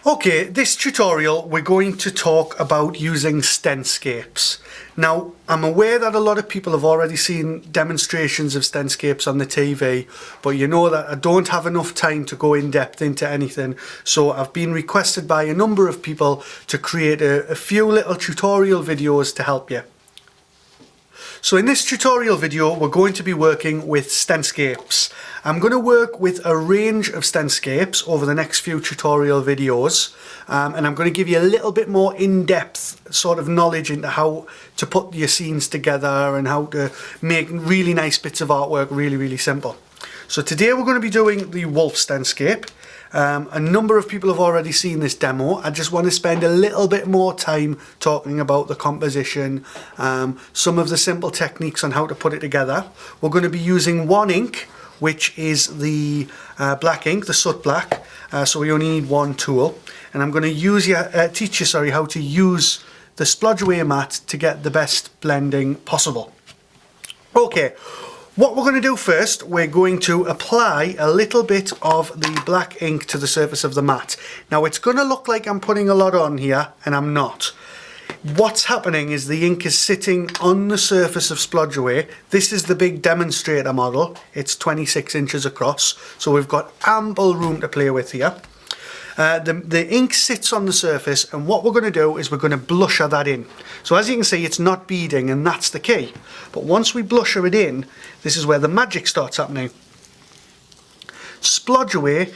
Okay, this tutorial we're going to talk about using Stenscapes. Now, I'm aware that a lot of people have already seen demonstrations of Stenscapes on the TV, but you know that I don't have enough time to go in depth into anything, so I've been requested by a number of people to create a few little tutorial videos to help you. So in this tutorial video, we're going to be working with Stenscapes. I'm going to work with a range of Stenscapes over the next few tutorial videos, and I'm going to give you a little bit more in-depth sort of knowledge into how to put your scenes together and how to make really nice bits of artwork really simple. So today we're going to be doing the wolf Stenscape. A number of people have already seen this demo. I just want to spend a little bit more time talking about the composition, some of the simple techniques on how to put it together. We're going to be using one ink, which is the black ink, the soot black, so we only need one tool. And I'm going to teach you how to use the splodge away mat to get the best blending possible. Okay. What we're going to do first, we're going to apply a little bit of the black ink to the surface of the mat. Now it's going to look like I'm putting a lot on here, and I'm not. What's happening is the ink is sitting on the surface of Splodge Away. This is the big demonstrator model. It's 26 inches across, so we've got ample room to play with here. The ink sits on the surface, and what we're going to do is we're going to blusher that in. So as you can see, it's not beading, and that's the key. But once we blusher it in, this is where the magic starts happening. Splodge Away,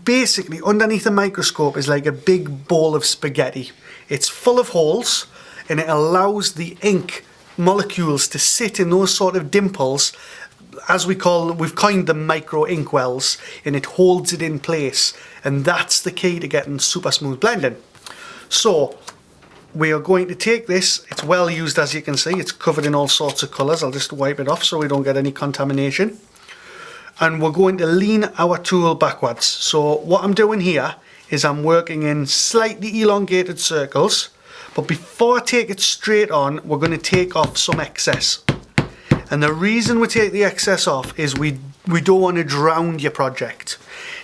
basically underneath a microscope, is like a big bowl of spaghetti. It's full of holes, and it allows the ink molecules to sit in those sort of dimples, as we've coined them micro ink wells, and it holds it in place, and that's the key to getting super smooth blending. So we are going to take this, it's well used as you can see, it's covered in all sorts of colours. I'll just wipe it off so we don't get any contamination. And we're going to lean our tool backwards. So what I'm doing here is I'm working in slightly elongated circles, but before I take it straight on, we're going to take off some excess. And the reason we take the excess off is we don't want to drown your project.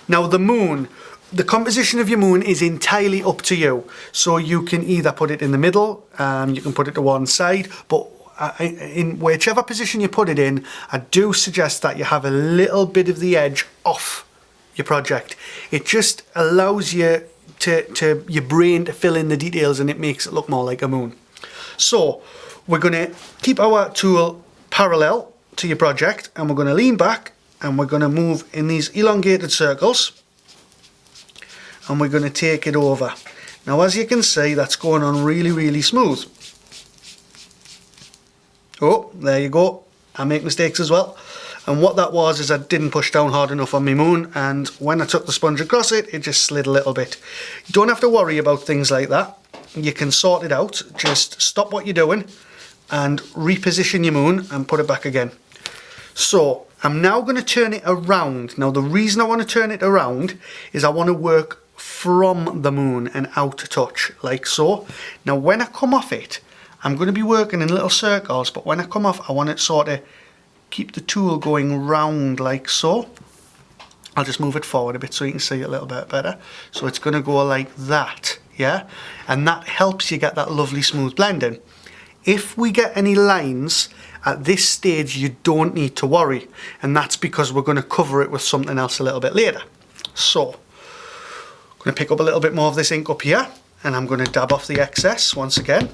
Now the moon, the composition of your moon is entirely up to you. So you can either put it in the middle, you can put it to one side, but in whichever position you put it in, I do suggest that you have a little bit of the edge off your project. It just allows you your brain to fill in the details, and it makes it look more like a moon. So we're going to keep our tool parallel to your project, and we're going to lean back, and we're going to move in these elongated circles, and we're going to take it over. Now as you can see, that's going on really smooth. Oh, there you go. I make mistakes as well, and what that was is I didn't push down hard enough on my moon, and when I took the sponge across it, it just slid a little bit. You don't have to worry about things like that. You can sort it out. Just stop what you're doing and reposition your moon and put it back again. So I'm now going to turn it around. Now the reason I want to turn it around is I want to work from the moon and out a touch, like so. Now when I come off it, I'm going to be working in little circles, but when I come off, I want to sort of keep the tool going round like so. I'll just move it forward a bit so you can see it a little bit better. So it's going to go like that, yeah? And that helps you get that lovely smooth blending. If we get any lines at this stage, you don't need to worry, and that's because we're going to cover it with something else a little bit later. So I'm going to pick up a little bit more of this ink up here, and I'm going to dab off the excess once again.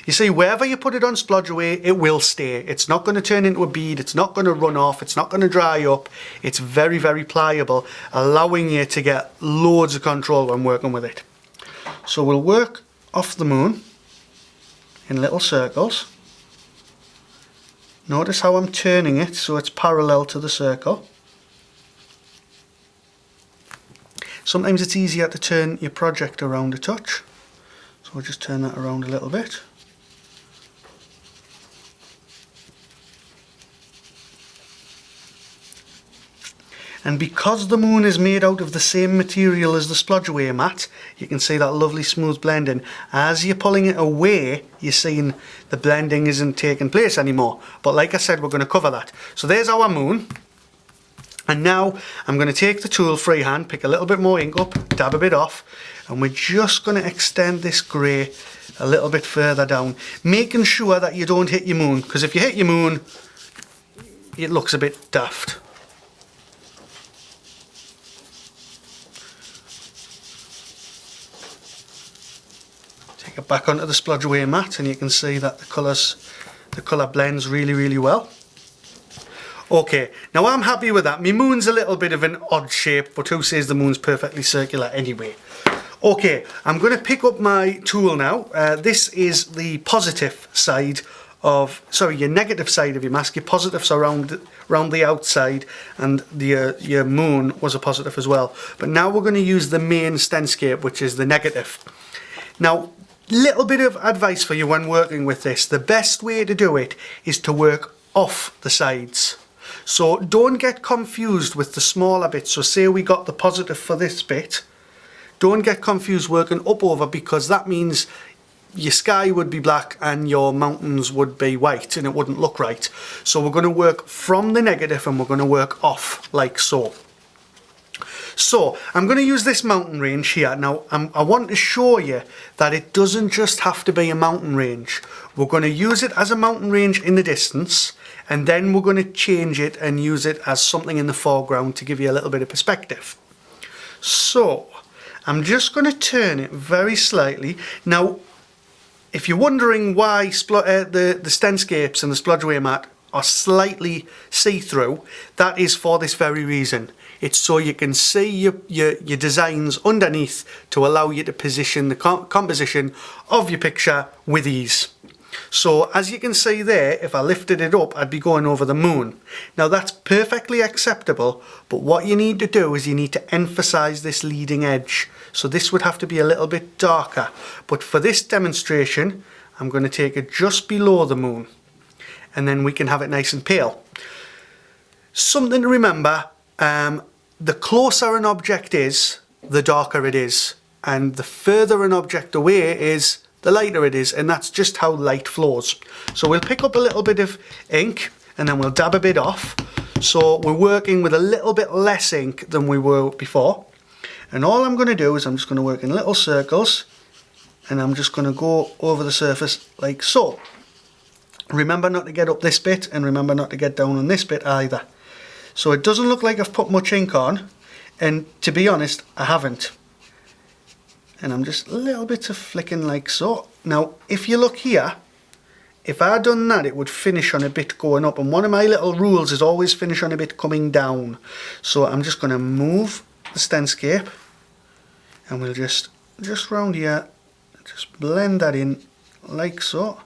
You see, wherever you put it on Splodge Away, it will stay. It's not going to turn into a bead, it's not going to run off, it's not going to dry up. It's very pliable, allowing you to get loads of control when working with it. So we'll work off the moon in little circles. Notice how I'm turning it so it's parallel to the circle. Sometimes it's easier to turn your project around a touch, so we'll just turn that around a little bit. And because the moon is made out of the same material as the Splodge Away mat, you can see that lovely smooth blending. As you're pulling it away, you're seeing the blending isn't taking place anymore. But like I said, we're going to cover that. So there's our moon. And now I'm going to take the tool freehand, pick a little bit more ink up, dab a bit off, and we're just going to extend this grey a little bit further down, making sure that you don't hit your moon, because if you hit your moon, it looks a bit daft. Take it back onto the splodge away mat and you can see that the colour blends really, really well. Okay, now I'm happy with that. My moon's a little bit of an odd shape, but who says the moon's perfectly circular anyway? Okay, I'm going to pick up my tool now. This is the positive side of, sorry, your negative side of your mask. Your positive's around the outside, and your moon was a positive as well. But now we're going to use the main Stenscape, which is the negative. Now, little bit of advice for you when working with this. The best way to do it is to work off the sides. So don't get confused with the smaller bits. So say we got the positive for this bit. Don't get confused working up over, because that means your sky would be black and your mountains would be white and it wouldn't look right. So we're going to work from the negative and we're going to work off like so. So I'm going to use this mountain range here. Now I want to show you that it doesn't just have to be a mountain range. We're going to use it as a mountain range in the distance, and then we're going to change it and use it as something in the foreground to give you a little bit of perspective. So I'm just going to turn it very slightly. Now, if you're wondering why the Stenscapes and the splodge away mat are slightly see-through, that is for this very reason. It's so you can see your designs underneath to allow you to position the composition of your picture with ease. So as you can see there, if I lifted it up, I'd be going over the moon. Now that's perfectly acceptable, but what you need to do is you need to emphasize this leading edge. So this would have to be a little bit darker. But for this demonstration, I'm going to take it just below the moon, and then we can have it nice and pale. Something to remember, the closer an object is, the darker it is. And the further an object away is, the lighter it is, and that's just how light flows. So we'll pick up a little bit of ink and then we'll dab a bit off. So we're working with a little bit less ink than we were before. And all I'm going to do is I'm just going to work in little circles, and I'm just going to go over the surface like so. Remember not to get up this bit, and remember not to get down on this bit either. So it doesn't look like I've put much ink on, and to be honest, I haven't. And I'm just a little bit of flicking like so. Now, if you look here, if I'd done that, it would finish on a bit going up. And one of my little rules is always finish on a bit coming down. So I'm just going to move the Stenscape, and we'll just round here, just blend that in like so.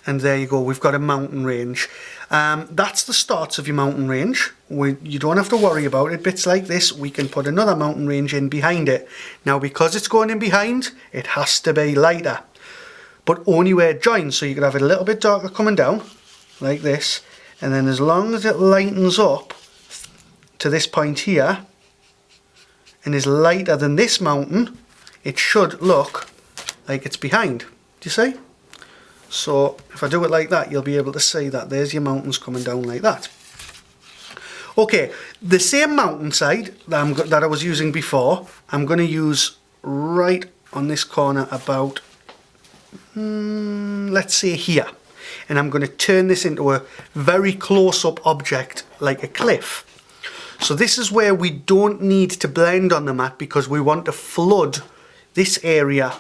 And there you go, we've got a mountain range. That's the start of your mountain range. You don't have to worry about it. Bits like this, we can put another mountain range in behind it. Now, because it's going in behind, it has to be lighter, but only where it joins. So you can have it a little bit darker coming down, like this. And then as long as it lightens up to this point here, and is lighter than this mountain, it should look like it's behind. Do you see? So if I do it like that, you'll be able to see that there's your mountains coming down like that. Okay, the same mountainside that I was using before, I'm going to use right on this corner about, let's say here. And I'm going to turn this into a very close-up object like a cliff. So this is where we don't need to blend on the mat, because we want to flood this area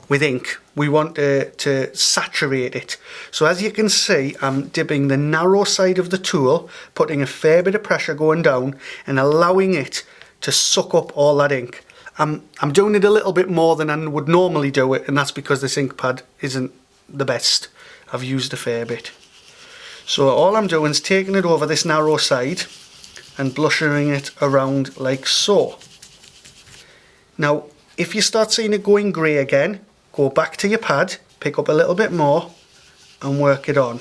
with ink. We want to saturate it. So as you can see, I'm dipping the narrow side of the tool, putting a fair bit of pressure going down and allowing it to suck up all that ink. I'm doing it a little bit more than I would normally do it, and that's because this ink pad isn't the best. I've used a fair bit. So all I'm doing is taking it over this narrow side and blushing it around like so. Now, if you start seeing it going grey again, go back to your pad, pick up a little bit more and work it on.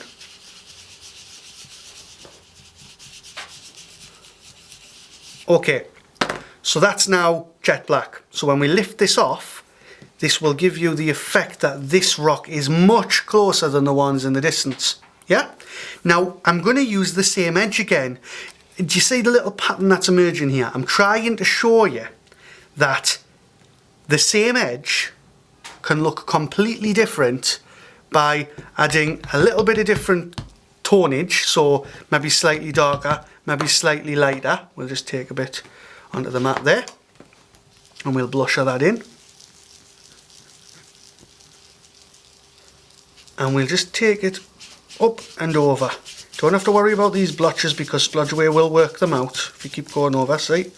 Okay, so that's now jet black. So when we lift this off, this will give you the effect that this rock is much closer than the ones in the distance. Yeah? Now, I'm going to use the same edge again. Do you see the little pattern that's emerging here? I'm trying to show you that the same edge can look completely different by adding a little bit of different tonage, so maybe slightly darker, maybe slightly lighter. We'll just take a bit onto the mat there and we'll blusher that in. And we'll just take it up and over. Don't have to worry about these blotches because Splodge Away will work them out if you keep going over, see?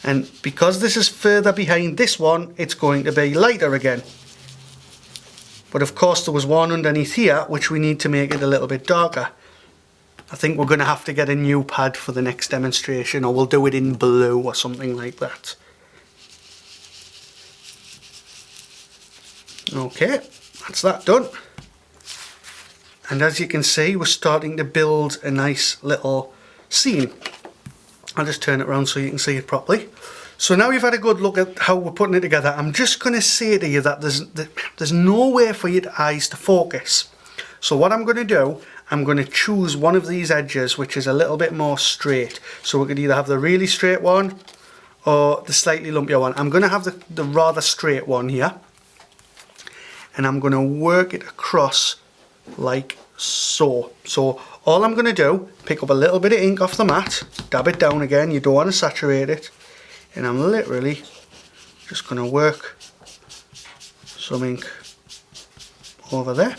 And because this is further behind this one, it's going to be lighter again. But of course there was one underneath here which we need to make it a little bit darker. I think we're going to have to get a new pad for the next demonstration, or we'll do it in blue or something like that. Okay, that's that done. And as you can see, we're starting to build a nice little scene. I'll just turn it around so you can see it properly. So now you've had a good look at how we're putting it together, I'm just going to say to you that there's nowhere for your eyes to focus. So what I'm going to do, I'm going to choose one of these edges which is a little bit more straight. So we could either have the really straight one or the slightly lumpier one. I'm going to have the rather straight one here. And I'm going to work it across like so. So all I'm going to do, pick up a little bit of ink off the mat, dab it down again, you don't want to saturate it, and I'm literally just going to work some ink over there.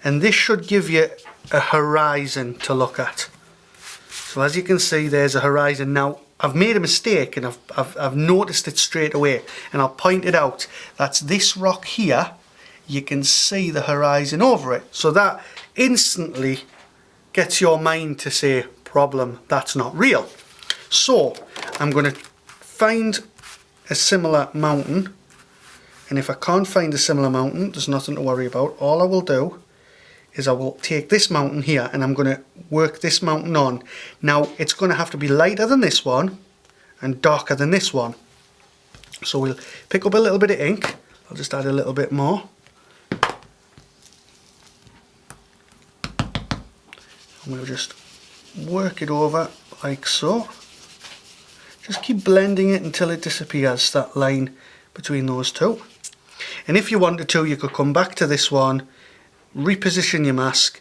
And this should give you a horizon to look at. So as you can see, there's a horizon. Now I've made a mistake and I've noticed it straight away, and I'll point it out. That's this rock here. You can see the horizon over it, so that instantly gets your mind to say, problem, that's not real. So I'm going to find a similar mountain, and if I can't find a similar mountain, there's nothing to worry about. All I will do is I will take this mountain here and I'm going to work this mountain on. Now it's going to have to be lighter than this one and darker than this one. So we'll pick up a little bit of ink. I'll just add a little bit more. And we'll just work it over like so. Just keep blending it until it disappears, that line between those two. And if you wanted to, you could come back to this one, reposition your mask,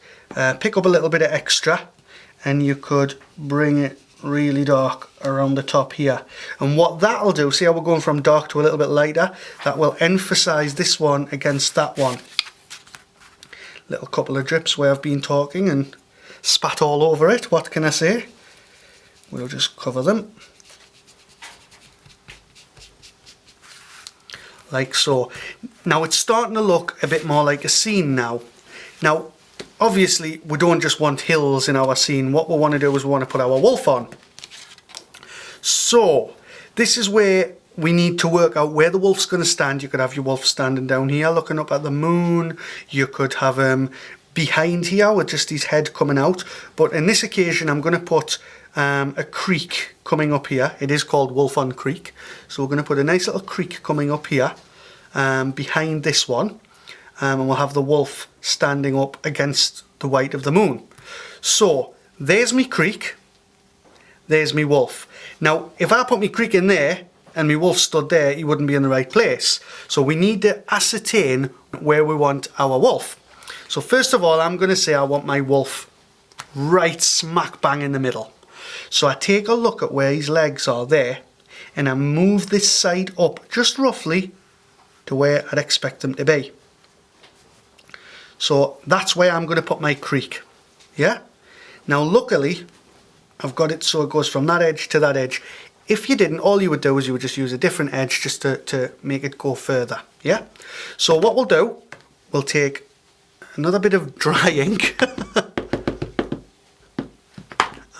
pick up a little bit of extra, and you could bring it really dark around the top here. And what that'll do, see how we're going from dark to a little bit lighter, that will emphasize this one against that one. Little couple of drips where I've been talking and spat all over it, what can I say? We'll just cover them like so. Now it's starting to look a bit more like a scene now. Now obviously we don't just want hills in our scene. What we want to do is we want to put our wolf on. So this is where we need to work out where the wolf's going to stand. You could have your wolf standing down here looking up at the moon. You could have him behind here with just his head coming out. But in this occasion I'm going to put a creek coming up here. It is called Wolf on Creek. So we're going to put a nice little creek coming up here behind this one. And we'll have the wolf standing up against the white of the moon. So there's me creek, there's me wolf. Now if I put me creek in there and me wolf stood there, he wouldn't be in the right place. So we need to ascertain where we want our wolf. So first of all, I'm going to say I want my wolf right smack bang in the middle. So I take a look at where his legs are there and I move this side up just roughly to where I'd expect him to be. So that's where I'm going to put my creek. Yeah? Now luckily I've got it so it goes from that edge to that edge. If you didn't, all you would do is you would just use a different edge just to make it go further. Yeah? So what we'll do, we'll take another bit of dry ink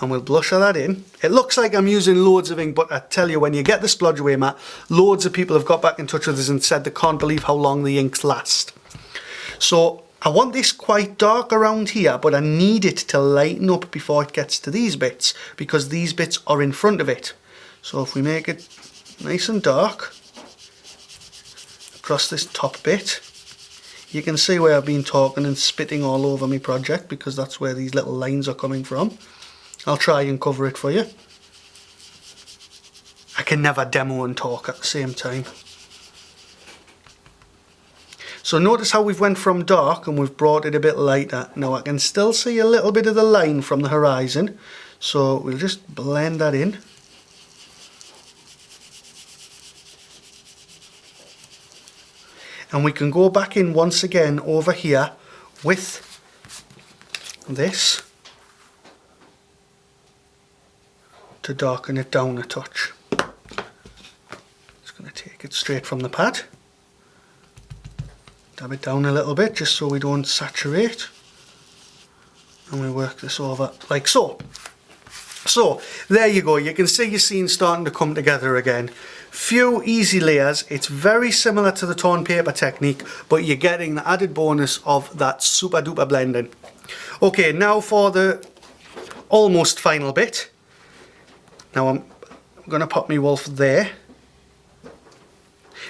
and we'll blusher that in. It looks like I'm using loads of ink, but I tell you, when you get the Splodge Away mat, loads of people have got back in touch with us and said they can't believe how long the inks last. So I want this quite dark around here, but I need it to lighten up before it gets to these bits, because these bits are in front of it. So if we make it nice and dark, across this top bit. You can see where I've been talking and spitting all over my project because that's where these little lines are coming from. I'll try and cover it for you. I can never demo and talk at the same time. So notice how we've went from dark and we've brought it a bit lighter. Now I can still see a little bit of the line from the horizon. So we'll just blend that in. And we can go back in once again over here with this to darken it down a touch. Just going to take it straight from the pad. Dab it down a little bit just so we don't saturate. And we work this over like so. So there you go, you can see your scene starting to come together again. Few easy layers. It's very similar to the torn paper technique, but you're getting the added bonus of that super duper blending. Okay, now for the almost final bit. Now I'm going to pop my wolf there.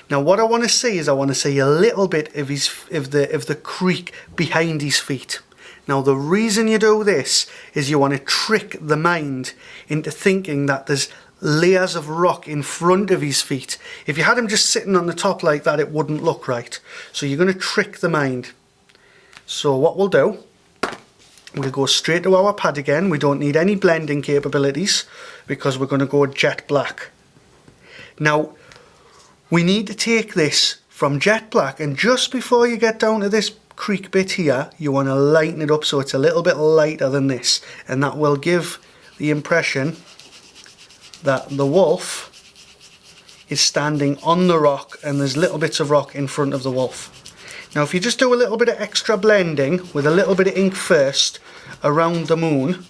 Now what I want to see is I want to see a little bit of the creak behind his feet. Now the reason you do this is you want to trick the mind into thinking that there's layers of rock in front of his feet. If you had him just sitting on the top like that, it wouldn't look right. So you're going to trick the mind. So what we'll do, we'll go straight to our pad again. We don't need any blending capabilities because we're going to go jet black. Now we need to take this from jet black, and just before you get down to this creak bit here, you want to lighten it up so it's a little bit lighter than this, and that will give the impression that the wolf is standing on the rock and there's little bits of rock in front of the wolf. Now if you just do a little bit of extra blending with a little bit of ink first around the moon,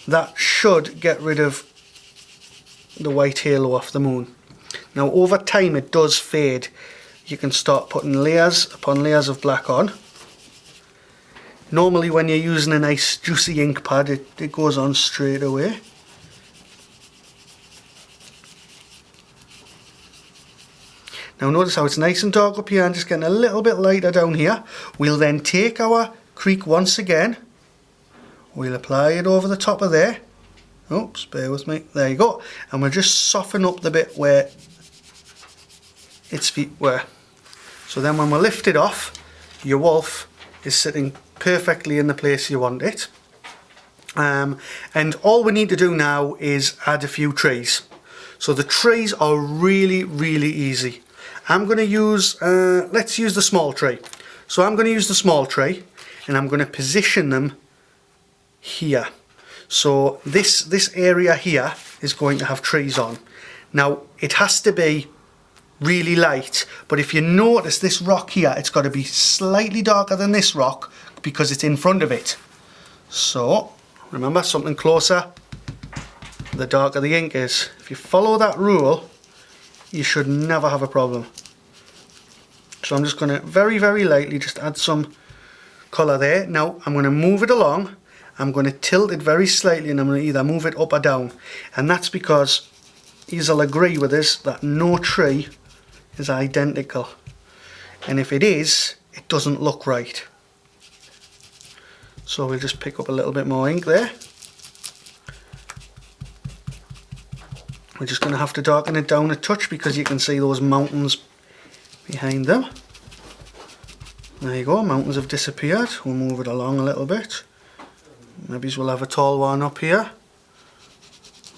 that should get rid of the white halo off the moon. Now over time it does fade. You can start putting layers upon layers of black on. Normally when you're using a nice juicy ink pad, it goes on straight away. Now notice how it's nice and dark up here and just getting a little bit lighter down here. We'll then take our creak once again. We'll apply it over the top of there. Oops, bear with me. There you go. And we'll just soften up the bit where its feet were. So then when we lift it off, your wolf is sitting perfectly in the place you want it. And all we need to do now is add a few trees. So the trees are really, really easy. I'm going to use, let's use the small tree. So I'm going to use the small tree and I'm going to position them here. So this area here is going to have trees on. Now it has to be really light, but if you notice this rock here, it's got to be slightly darker than this rock because it's in front of it. So remember, something closer, the darker the ink is. If you follow that rule, you should never have a problem. So I'm just going to very, very lightly just add some colour there. Now I'm going to move it along. I'm going to tilt it very slightly and I'm going to either move it up or down. And that's because you'll agree with us that no tree is identical. And if it is, it doesn't look right. So we'll just pick up a little bit more ink there. We're just going to have to darken it down a touch because you can see those mountains behind them. There you go, mountains have disappeared. We'll move it along a little bit. Maybe we'll have a tall one up here.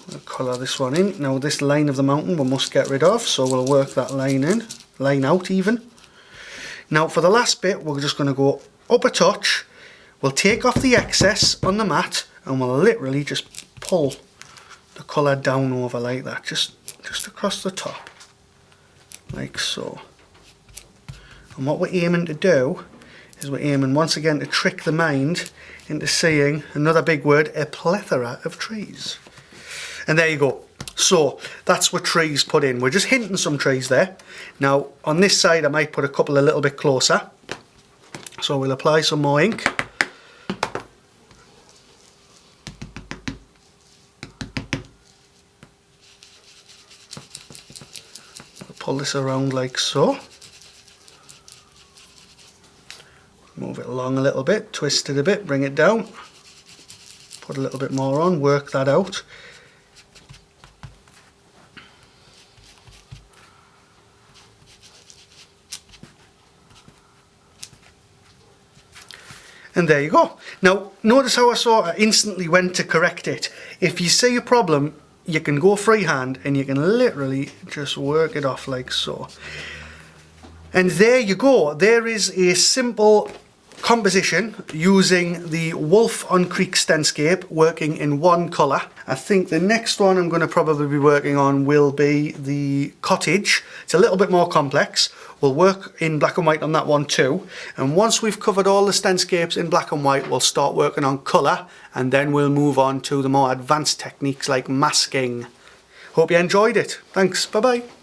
We'll colour this one in. Now this line of the mountain we must get rid of, so we'll work that line out even. Now for the last bit, we're just going to go up a touch. We'll take off the excess on the mat and we'll literally just pull the colour down over like that, just across the top, like so. And what we're aiming to do is we're aiming once again to trick the mind into seeing, another big word, a plethora of trees. And there you go. So that's what trees put in. We're just hinting some trees there. Now on this side I might put a couple a little bit closer. So we'll apply some more ink. Pull this around like so. along a little bit, twist it a bit, bring it down, put a little bit more on, work that out. And there you go. Now, notice how I sort of instantly went to correct it. If you see a problem, you can go freehand and you can literally just work it off like so. And there you go. There is a simple composition using the Wolf on Creek Stenscape working in one colour. I think the next one I'm going to probably be working on will be the Cottage. It's a little bit more complex. We'll work in black and white on that one too. And once we've covered all the Stenscapes in black and white, we'll start working on colour, and then we'll move on to the more advanced techniques like masking. Hope you enjoyed it. Thanks. Bye bye.